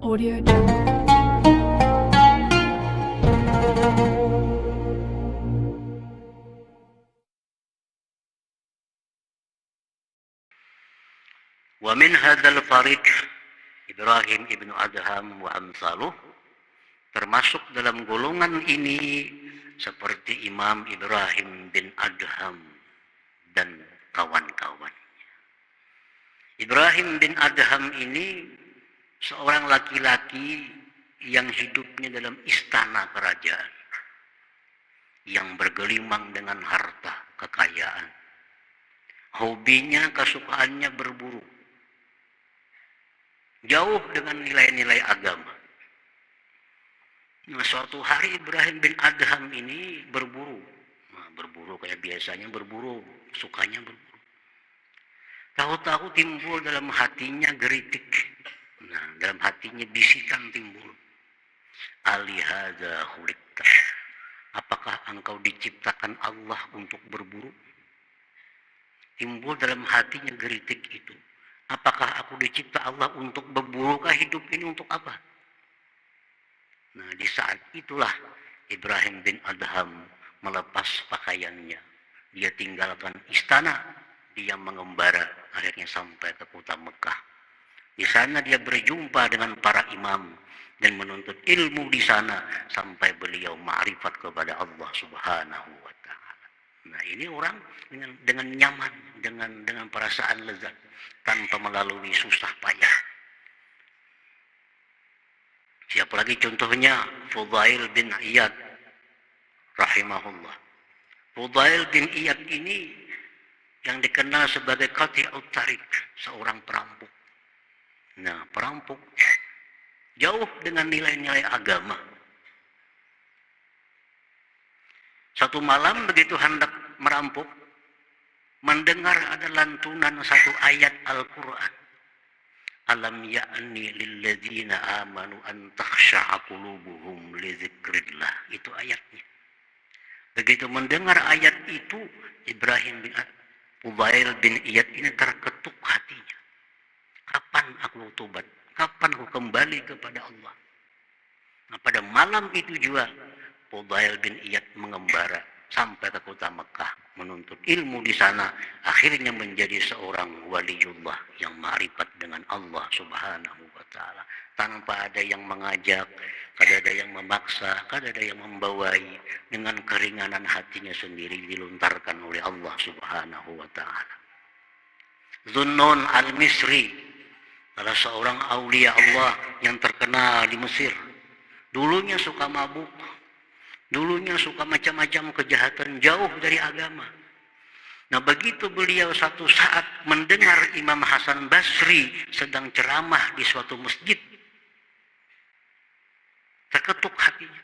Audio Jungle. Wa min hadzal fariq Ibrahim ibnu Adham wa amsaluh, termasuk dalam golongan ini seperti Imam Ibrahim bin Adham dan kawan-kawan. Ibrahim bin Adham ini seorang laki-laki yang hidupnya dalam istana kerajaan, yang bergelimang dengan harta kekayaan. Hobinya, kesukaannya berburu, jauh dengan nilai-nilai agama. Nah, suatu hari Ibrahim bin Adham ini berburu. Berburu kayak biasanya berburu, sukanya berburu. Tahu-tahu timbul dalam hatinya geritik. Nah, dalam hatinya bisikan timbul. Alihadza khuliqta. Apakah engkau diciptakan Allah untuk berburu? Timbul dalam hatinya geritik itu. Apakah aku dicipta Allah untuk berburukah hidup ini untuk apa? Nah, di saat itulah Ibrahim bin Adham melepas pakaiannya. Dia tinggalkan istana, dia mengembara akhirnya sampai ke kota Mekah. Di sana dia berjumpa dengan para imam dan menuntut ilmu di sana sampai beliau ma'rifat kepada Allah Subhanahu wa taala. Nah, ini orang dengan nyaman, dengan perasaan lezat tanpa melalui susah payah. Siapa lagi contohnya? Fudail bin Iyad rahimahullah. Fudail bin Iyad ini yang dikenal sebagai qati'ut tariq, seorang perampok. Nah, perampok jauh dengan nilai-nilai agama. Satu malam begitu hendak merampok, mendengar ada lantunan satu ayat Al-Quran. Alam ya'ni lilladzina amanu an takhsha'a qulubuhum li dzikrillah. Itu ayatnya. Begitu mendengar ayat itu, Ibrahim bin Fudail bin Iyad ini terketuk hatinya. Kapan aku tobat? Kapan aku kembali kepada Allah? Nah, pada malam itu juga Fudail bin Iyad mengembara sampai ke kota Mekah menuntut ilmu di sana, akhirnya menjadi seorang waliullah yang ma'rifat dengan Allah Subhanahu wa taala, tanpa ada yang mengajak, kada ada yang memaksa, kada ada yang membawai, dengan keringanan hatinya sendiri dilontarkan oleh Allah Subhanahu wa taala. Zunnun al-Misri, salah seorang aulia Allah yang terkenal di Mesir. Dulunya suka mabuk, dulunya suka macam-macam kejahatan, jauh dari agama. Nah, begitu beliau satu saat mendengar Imam Hasan Basri sedang ceramah di suatu masjid, terketuk hatinya.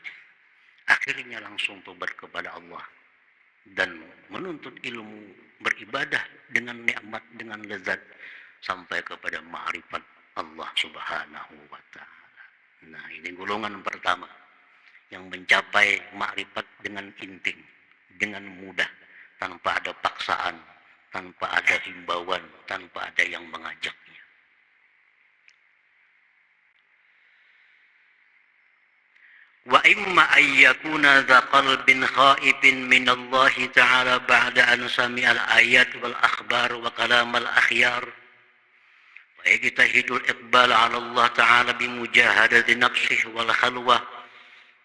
Akhirnya langsung tobat kepada Allah dan menuntut ilmu, beribadah dengan nikmat, dengan lezat, sampai kepada ma'rifat Allah Subhanahu wa ta'ala. Nah, ini golongan pertama yang mencapai makrifat dengan inting, dengan mudah, tanpa ada paksaan, tanpa ada himbauan, tanpa ada yang mengajaknya. Wa imma ayyakuna dha qalbin khaifin min Allah ta'ala ba'da an sami'al ayat wal akhbar wa kalam al akhyar wa yajtahidul iqbal 'ala Allah ta'ala bi mujahadati nafsihi wal khalwah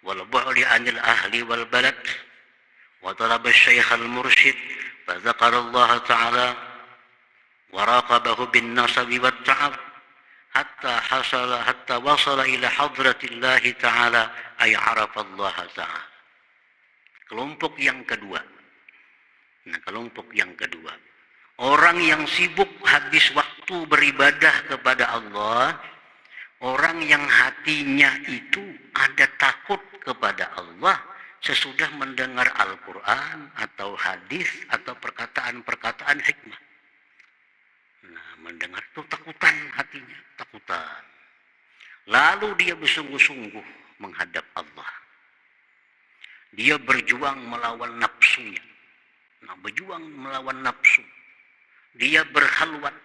والبعد عن الأهل والبلد وطلب الشيخ المرشد فذكر الله تعالى وراقبه بالنصب والتعب حتى وصل إلى حضرة الله تعالى أي عرف الله تعالى. Kelompok yang kedua. Nah, kelompok yang kedua, orang yang sibuk habis waktu beribadah kepada Allah, orang yang hatinya itu ada takut kepada Allah sesudah mendengar Al-Quran atau hadis atau perkataan-perkataan hikmah. Nah, mendengar itu takutan hatinya, takutan. Lalu dia bersungguh-sungguh menghadap Allah. Dia berjuang melawan nafsunya. Nah, berjuang melawan nafsu. Dia berkhalwat.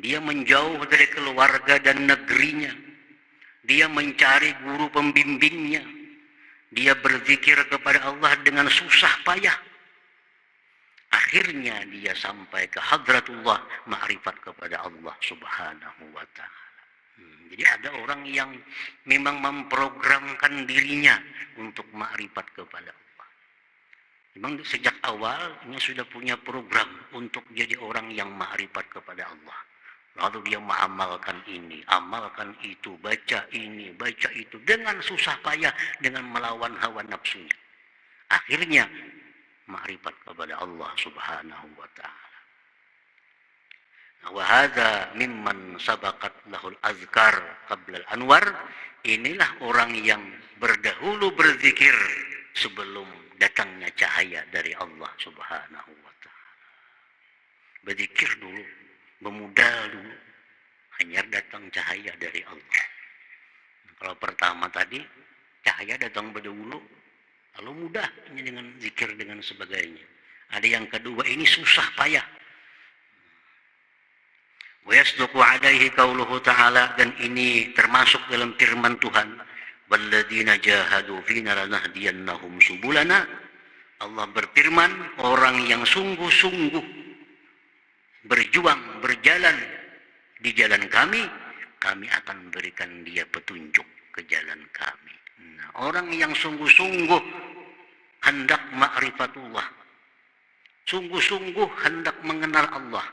Dia menjauh dari keluarga dan negerinya. Dia mencari guru pembimbingnya. Dia berzikir kepada Allah dengan susah payah. Akhirnya dia sampai ke hadratullah, ma'rifat kepada Allah subhanahu wa ta'ala. Jadi ada orang yang memang memprogramkan dirinya untuk ma'rifat kepada Allah. Memang sejak awal ini sudah punya program untuk jadi orang yang ma'rifat kepada Allah. Lalu dia mengamalkan ini, amalkan itu, baca ini, baca itu dengan susah payah, dengan melawan hawa nafsunya. Akhirnya ma'rifat kepada Allah subhanahu wa ta'ala. Wa hadza mimman sabaqat lahul azkar qabla al-anwar. Inilah orang yang berdahulu berzikir sebelum datangnya cahaya dari Allah subhanahu wa ta'ala. Berzikir dulu, bermodal dulu, hanya datang cahaya dari Allah. Kalau pertama tadi cahaya datang berdahulu, lalu mudah dengan zikir dengan sebagainya. Ada yang kedua ini susah payah. Wa yasduqu alaihi qauluhu ta'ala, dan ini termasuk dalam firman Tuhan, walladzina jahadu fina lanahdiyannahum subulana. Allah berfirman, orang yang sungguh-sungguh berjuang, berjalan di jalan kami akan berikan dia petunjuk ke jalan kami. Nah, orang yang sungguh-sungguh hendak ma'rifatullah, sungguh-sungguh hendak mengenal Allah,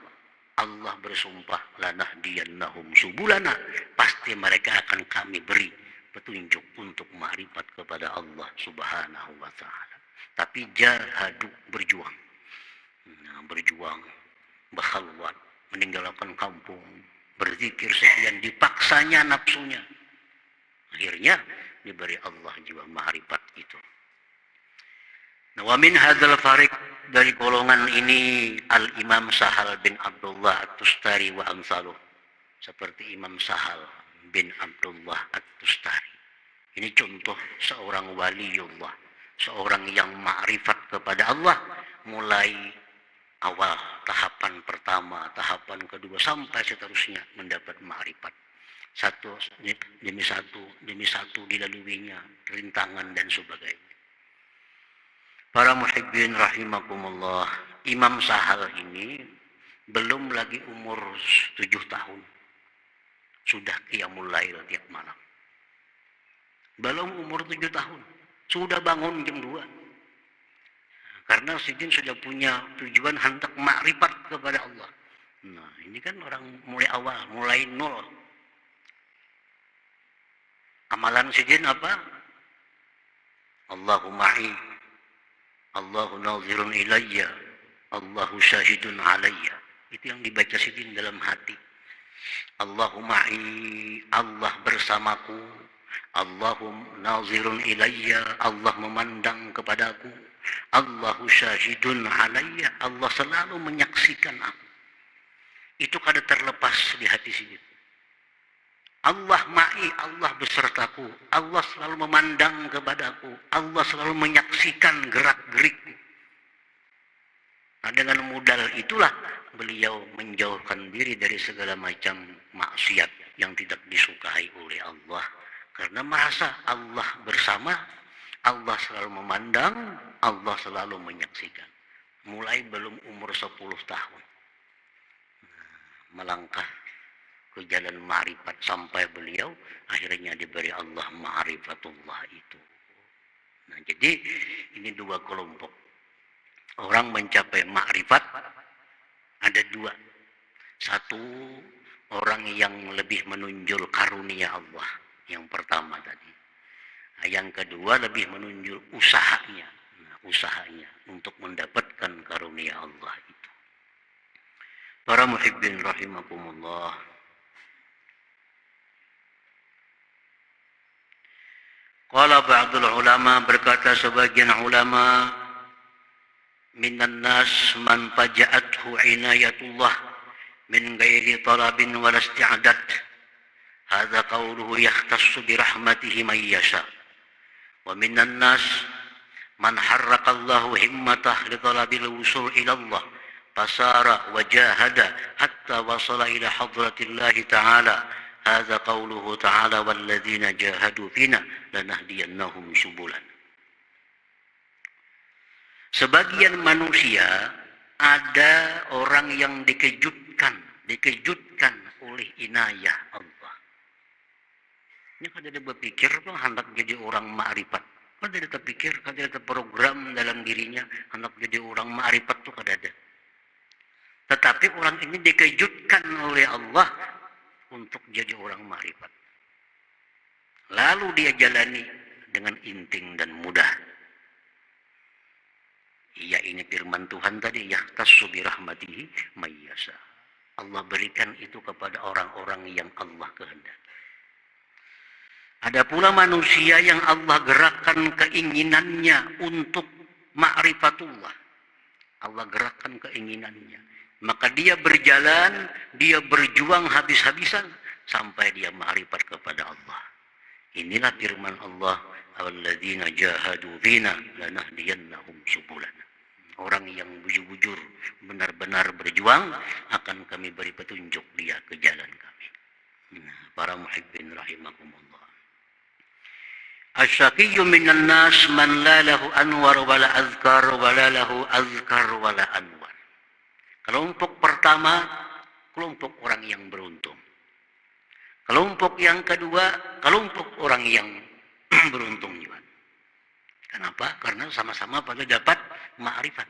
Allah bersumpah, lanahdiyannahum subulana, pasti mereka akan kami beri petunjuk untuk ma'rifat kepada Allah subhanahu wa ta'ala. Tapi jahadu, berjuang. Nah, berjuang, berkhalwat, meninggalkan kampung, berzikir sekian, dipaksanya nafsunya. Akhirnya diberi Allah jiwa ma'rifat itu. Nah, wa min hadzal fariq, dari golongan ini Al-Imam Sahal bin Abdullah At-Tustari wa amsaluh, seperti Imam Sahal bin Abdullah At-Tustari. Ini contoh seorang waliullah, seorang yang ma'rifat kepada Allah mulai awal, tahapan pertama, tahapan kedua, sampai seterusnya mendapat ma'rifat. Satu demi satu dilaluinya, rintangan dan sebagainya. Para muhibbin rahimakumullah, Imam Sahal ini belum lagi umur 7 tahun. Sudah qiyamul lail tiap malam. Belum umur 7 tahun. Sudah bangun jam 2. Karena Sidin sudah punya tujuan hendak makrifat kepada Allah. Nah, ini kan orang mulai awal, mulai nol. Amalan Sidin apa? Allahumma'i, Allahu nazirun ilayya, Allahu syahidun alayya. Itu yang dibaca Sidin dalam hati. Allahumma'i, Allah bersamaku, Allahum nazirun ilayya, Allah memandang kepadaku, Allahu syahidun alayya, Allah selalu menyaksikan aku. Itu kada terlepas di hati Sidin. Allah ma'i, Allah besertaku, Allah selalu memandang kepadaku, Allah selalu menyaksikan gerak-gerikku. Nah, dengan modal itulah beliau menjauhkan diri dari segala macam maksiat yang tidak disukai oleh Allah. Karena merasa Allah bersama, Allah selalu memandang, Allah selalu menyaksikan. Mulai belum umur 10 tahun. Melangkah ke jalan ma'rifat sampai beliau akhirnya diberi Allah ma'rifatullah itu. Nah, jadi ini dua kelompok. Orang mencapai ma'rifat ada dua. Satu, orang yang lebih menunjul karunia Allah. Yang pertama tadi. Nah, yang kedua lebih menunjul usahanya. Nah, usahanya untuk mendapatkan karunia Allah itu. Para muhibbin rahimakumullah. Qala ba'dul ulama, berkata sebagian ulama, minan nas man faja'athu inayatullah min ghairi talabin wala isti'dad. Hadza qawluhu yahtassu bi rahmatihi man yasha. Wa minan nas man harraka Allahu himmatah li talabil wusul ila Allah fasara wa jahada hatta wasala ila hadratillahi ta'ala. Hadza qauluhu ta'ala walladzina jahadu fina lanahdiyannahum subulana. Sebagian manusia ada orang yang dikejutkan oleh inayah Allah. Ini kan dia berpikir bang hendak jadi orang ma'rifat. Kan dia terpikir, kan dia terprogram dalam dirinya hendak jadi orang ma'rifat itu kan ada. Tetapi orang ini dikejutkan oleh Allah untuk jadi orang ma'rifat. Lalu dia jalani dengan inting dan mudah. Iya, ini firman Tuhan tadi, yahtassu bi rahmatihi may yasha. Allah berikan itu kepada orang-orang yang Allah kehendaki. Ada pula manusia yang Allah gerakkan keinginannya untuk ma'rifatullah. Allah gerakkan keinginannya. Maka dia berjalan, dia berjuang habis-habisan sampai dia ma'rifat kepada Allah. Inilah firman Allah, "Alladzina jahadu fina lanahdiyannahum subulana." Orang yang bujur-bujur benar-benar berjuang akan kami beri petunjuk dia ke jalan kami. Nah, para muhibbin rahimakumullah. Asyaqiyyu minan nas man la lahu anwar wala azkar wala lahu azkar wala anwar. Kelompok pertama, kelompok orang yang beruntung. Kelompok yang kedua, kelompok orang yang beruntung juga. Kenapa? Karena sama-sama pada dapat ma'rifat.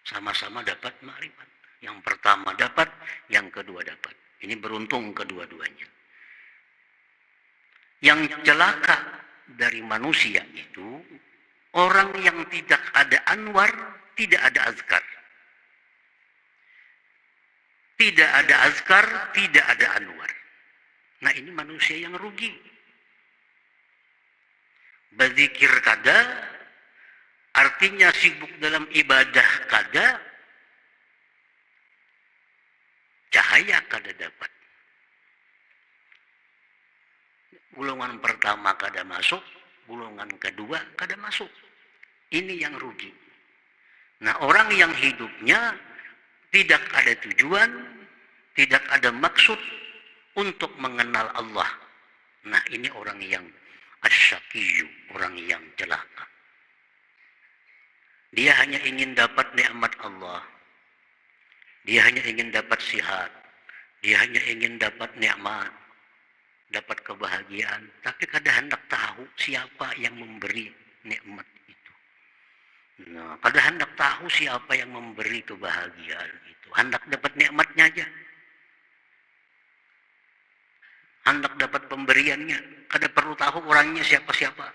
Sama-sama dapat ma'rifat. Yang pertama dapat, yang kedua dapat. Ini beruntung kedua-duanya. Yang celaka dari manusia itu, orang yang tidak ada anwar, tidak ada azkar. Tidak ada azkar, tidak ada anwar. Nah, ini manusia yang rugi. Berzikir kada, artinya sibuk dalam ibadah kada, cahaya kada dapat. Golongan pertama kada masuk, golongan kedua kada masuk. Ini yang rugi. Nah, orang yang hidupnya tidak ada tujuan, tidak ada maksud untuk mengenal Allah. Nah, ini orang yang asyaqiyyu, orang yang celaka. Dia hanya ingin dapat nikmat Allah. Dia hanya ingin dapat sihat. Dia hanya ingin dapat nikmat, dapat kebahagiaan. Tapi kadang hendak tahu siapa yang memberi nikmat itu. Nah, kadang hendak tahu siapa yang memberi kebahagiaan itu. Hendak dapat nikmatnya aja. Hendak dapat pemberiannya, kada perlu tahu orangnya siapa-siapa.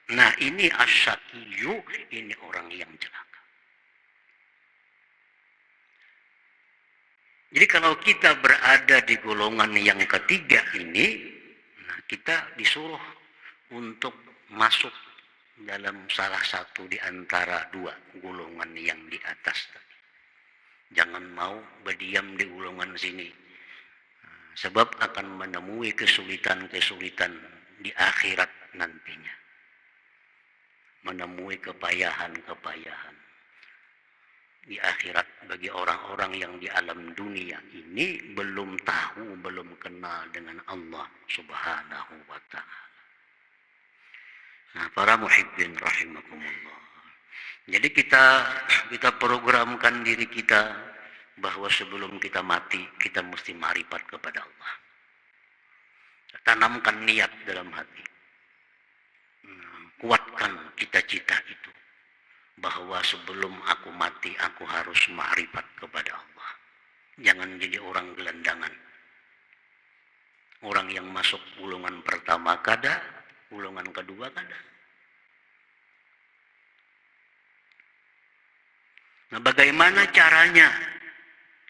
Nah, ini asyaqiyyu, ini orang yang celaka. Jadi kalau kita berada di golongan yang ketiga ini, nah kita disuruh untuk masuk dalam salah satu di antara dua golongan yang di atas tadi. Jangan mau berdiam di golongan sini. Sebab akan menemui kesulitan-kesulitan di akhirat nantinya. Menemui kepayahan-kepayahan di akhirat bagi orang-orang yang di alam dunia ini belum tahu, belum kenal dengan Allah Subhanahu wa ta'ala. Nah, para muhibbin rahimakumullah. Jadi kita programkan diri kita bahwa sebelum kita mati, kita mesti ma'rifat kepada Allah. Tanamkan niat dalam hati. Kuatkan cita-cita itu. Bahwa sebelum aku mati, aku harus ma'rifat kepada Allah. Jangan jadi orang gelandangan. Orang yang masuk golongan pertama kada, golongan kedua kada. Nah, bagaimana caranya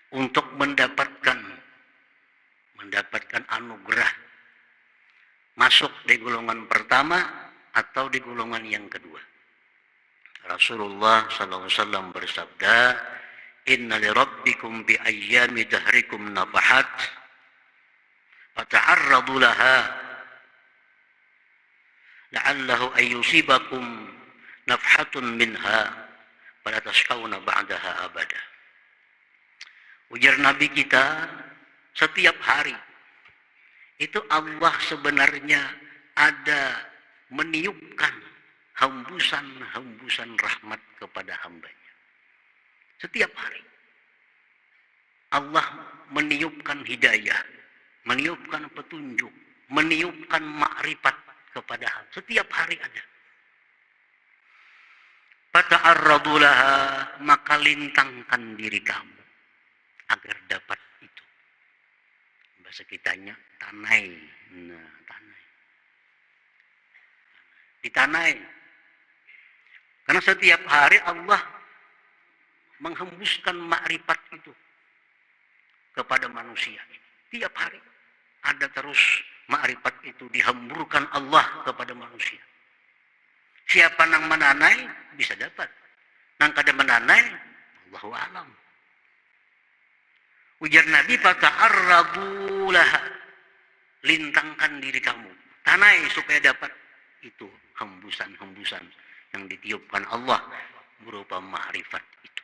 untuk mendapatkan anugerah masuk di golongan pertama atau di golongan yang kedua? Rasulullah SAW bersabda, "Inna li rabbikum bi ayyami dahrikum nafahat, fata'arradu laha, la'allahu ayyusibakum nafhatun minha, fala tashqawna ba'daha abada." Ujar Nabi kita, setiap hari Itu Allah sebenarnya ada meniupkan hembusan-hembusan rahmat kepada hambanya. Setiap hari Allah meniupkan hidayah, meniupkan petunjuk, meniupkan makrifat kepada hamba. Setiap hari ada. Fata'arradu laha, maka lintangkan diri kamu agar dapat itu. Bahasa kitanya tanai. Nah, tanai. Ditanai. Karena setiap hari Allah menghembuskan makrifat itu kepada manusia. Tiap hari ada terus makrifat itu dihamburkan Allah kepada manusia. Siapa nang menanai bisa dapat. Nang kada menanai, Allahu a'lam. Ujar Nabi, fata'arradu laha, lintangkan diri kamu, tanai supaya dapat itu hembusan-hembusan yang ditiupkan Allah berupa makrifat itu.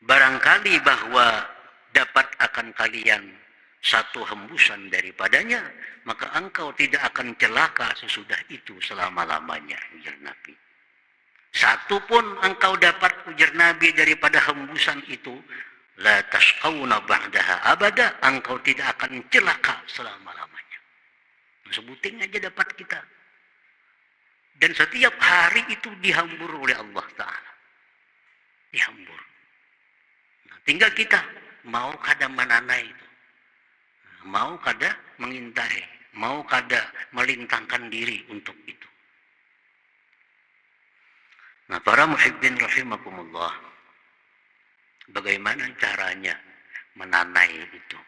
Barangkali bahwa dapat akan kalian satu hembusan daripadanya, maka engkau tidak akan celaka sesudah itu selama-lamanya, ujar Nabi. Satu pun engkau dapat, ujar Nabi, daripada hembusan itu, la tasqawna ba'daha abada, engkau tidak akan celaka selama-lamanya. Sebutin aja dapat kita. Dan setiap hari itu dihambur oleh Allah Ta'ala. Dihambur. Nah, tinggal kita mau kada menanai itu. Mau kada mengintai, mau kada melintangkan diri untuk itu. Nah, para muhibbin rahimakumullah, bagaimana caranya menanai itu?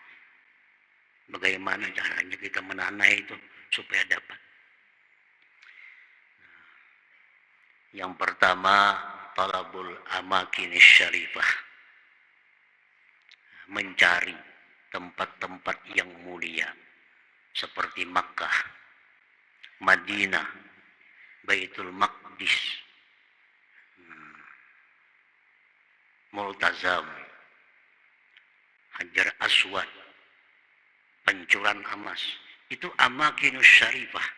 Bagaimana caranya kita menanai itu supaya dapat? Yang pertama, talabul amakinis syarifah. Mencari tempat-tempat yang mulia seperti Makkah, Madinah, Baitul Maqdis, Multazam, Hajar Aswad, Pancuran Amas. Itu amakinus syarifah,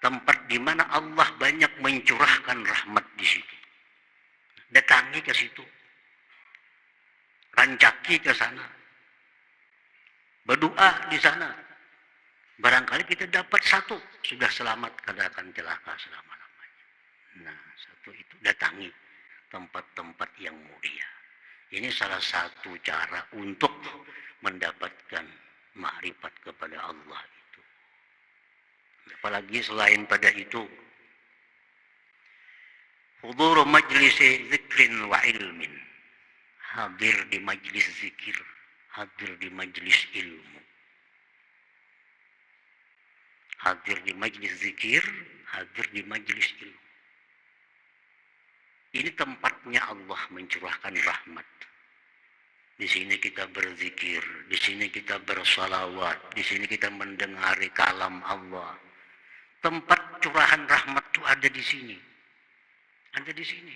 tempat di mana Allah banyak mencurahkan rahmat di situ. Datangi ke situ, rancaki ke sana, berdoa di sana. Barangkali kita dapat satu, sudah selamat, kada akan celaka selama-lamanya. Nah, satu itu datangi tempat-tempat yang mulia. Ini salah satu cara untuk mendapatkan makrifat kepada Allah itu. Apalagi selain pada itu, hudur majlis zikrin wa ilmin. Hadir di majlis zikir, hadir di majlis ilmu. Hadir di majlis zikir, hadir di majlis ilmu. Ini tempatnya Allah mencurahkan rahmat. Di sini kita berzikir, di sini kita bersalawat, di sini kita mendengari kalam Allah. Tempat curahan rahmat itu ada di sini. Ada di sini.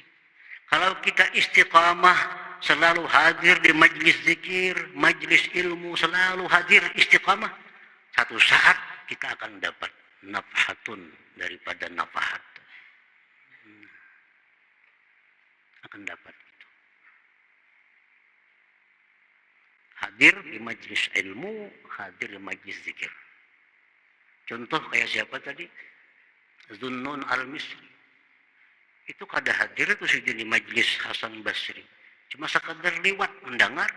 Kalau kita istiqamah, selalu hadir di majlis zikir, majlis ilmu, selalu hadir istiqamah, satu saat kita akan dapat nafhatun daripada nafahat. Akan dapat itu. Hadir di majlis ilmu, hadir di majlis zikir. Contoh kayak siapa tadi? Zunnun al-Misri. Itu kada hadir itu sih di majlis Hasan Basri. Cuma sekadar lewat mendengar.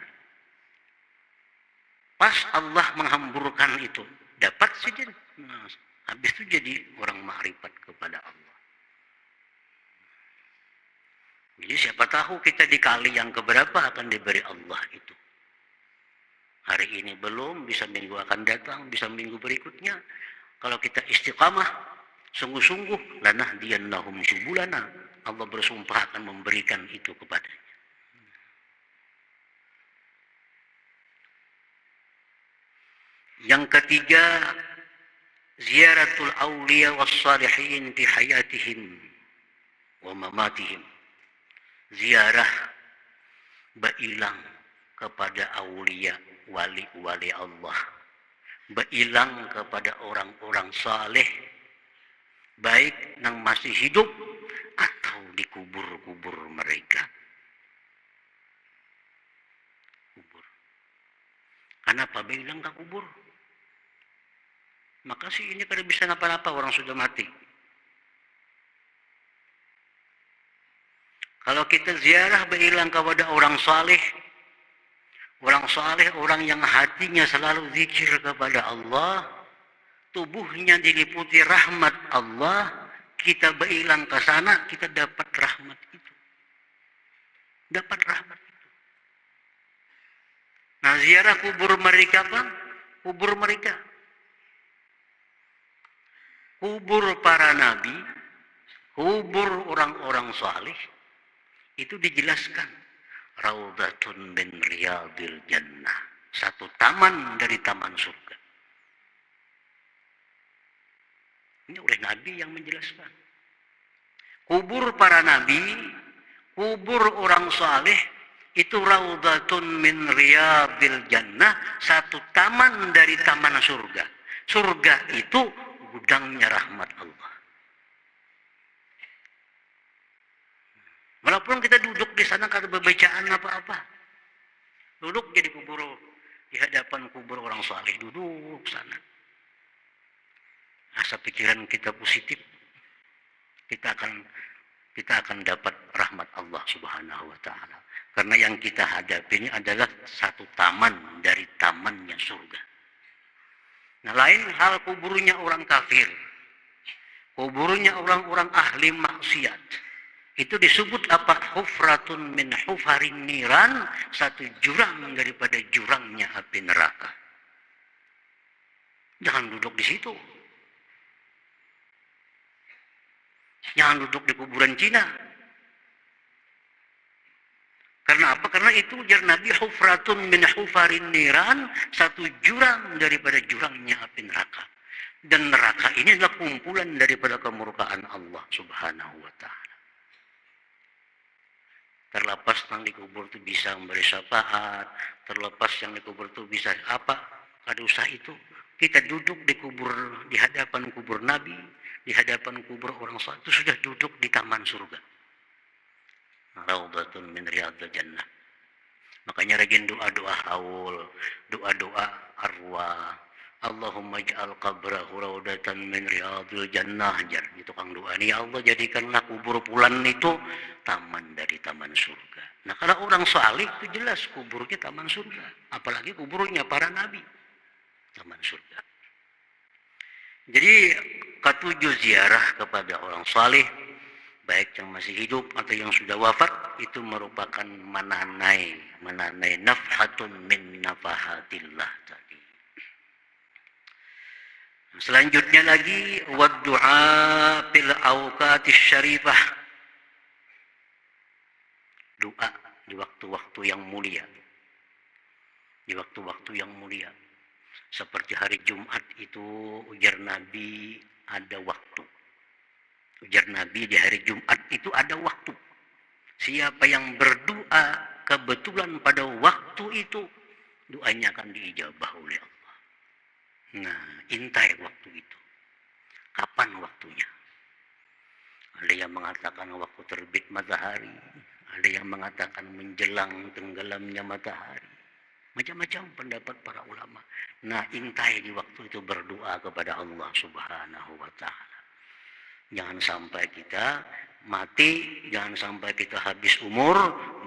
Pas Allah menghamburkan itu, dapat saja. Nah, habis itu jadi orang makrifat kepada Allah. Jadi siapa tahu kita di kali yang keberapa akan diberi Allah itu. Hari ini belum, bisa minggu akan datang, bisa minggu berikutnya. Kalau kita istiqamah, sungguh-sungguh, lanahdiyannahum subulana, Allah bersumpah akan memberikan itu kepadanya. Yang ketiga, ziaratul awliya was salihin fi hayatihim wa mamatihim. Ziarah bailang kepada aulia, wali-wali Allah, beilang kepada orang-orang saleh, baik yang masih hidup atau di kubur-kubur mereka. Kubur. Kenapa beilang ke kubur? Maka sih ini kada bisa apa-apa, orang sudah mati. Kalau kita ziarah berilang kepada orang saleh, orang yang hatinya selalu zikir kepada Allah, tubuhnya diliputi rahmat Allah, kita berilang ke sana, kita dapat rahmat itu. Dapat rahmat itu. Nah, ziarah kubur mereka apa? Kubur mereka. Kubur para nabi, kubur orang-orang saleh, itu dijelaskan Raudhatun min riyadil jannah, satu taman dari taman surga. Ini oleh Nabi yang menjelaskan. Kubur para nabi, kubur orang saleh, itu Raudhatun min riyadil jannah, satu taman dari taman surga. Surga itu gudangnya rahmat Allah. Walaupun kita duduk di sana kada berbacaan apa-apa. Duduk jadi kubur, di hadapan kubur orang saleh, duduk sana. Asa pikiran kita positif, kita akan dapat rahmat Allah Subhanahu wa taala. Karena yang kita hadapi ini adalah satu taman dari tamannya surga. Nah, lain hal kuburnya orang kafir. Kuburnya orang-orang ahli maksiat. Itu disebut apa? Hufratun min hufarin niran, satu jurang daripada jurangnya api neraka. Jangan duduk di situ. Jangan duduk di kuburan Cina. Karena apa? Karena itu ujar Nabi, hufratun min hufarin niran, satu jurang daripada jurangnya api neraka. Dan neraka ini adalah kumpulan daripada kemurkaan Allah Subhanahu wa ta'ala. Terlepas yang dikubur itu bisa memberi syafaat, terlepas yang dikubur itu bisa apa? Ada usah itu. Kita duduk di kubur, di hadapan kubur Nabi, di hadapan kubur orang saleh, itu sudah duduk di taman surga. Raudhatun min riyadil jannah. Makanya rajin doa-doa haul, doa-doa arwah. Allahumma ij'al qabrahu raudatan min riyadil jannah. Itu kang doa nih, ya Allah jadikanlah kubur fulan itu taman dari taman surga. Nah, kalau orang saleh itu jelas kuburnya taman surga, apalagi kuburnya para nabi, taman surga. Jadi ketujuh ziarah kepada orang saleh, baik yang masih hidup atau yang sudah wafat, itu merupakan menanai nafhatun min nafahatillah tadi. Selanjutnya lagi waddu'a fil awqatis syarifah. Doa di waktu-waktu yang mulia. Di waktu-waktu yang mulia. Seperti hari Jumat itu ujar Nabi ada waktu. Ujar Nabi di hari Jumat itu ada waktu. Siapa yang berdoa kebetulan pada waktu itu, doanya akan diijabah oleh Allah. Nah, intai waktu itu. Kapan waktunya? Ada yang mengatakan waktu terbit matahari. Ada yang mengatakan menjelang tenggelamnya matahari. Macam-macam pendapat para ulama. Nah, intai di waktu itu berdoa kepada Allah Subhanahu wa ta'ala. Jangan sampai kita mati, jangan sampai kita habis umur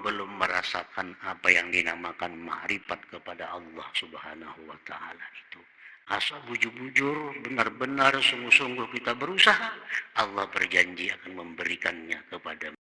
belum merasakan apa yang dinamakan ma'rifat kepada Allah Subhanahu wa ta'ala itu. Asal bujur-bujur, benar-benar sungguh-sungguh kita berusaha, Allah berjanji akan memberikannya kepada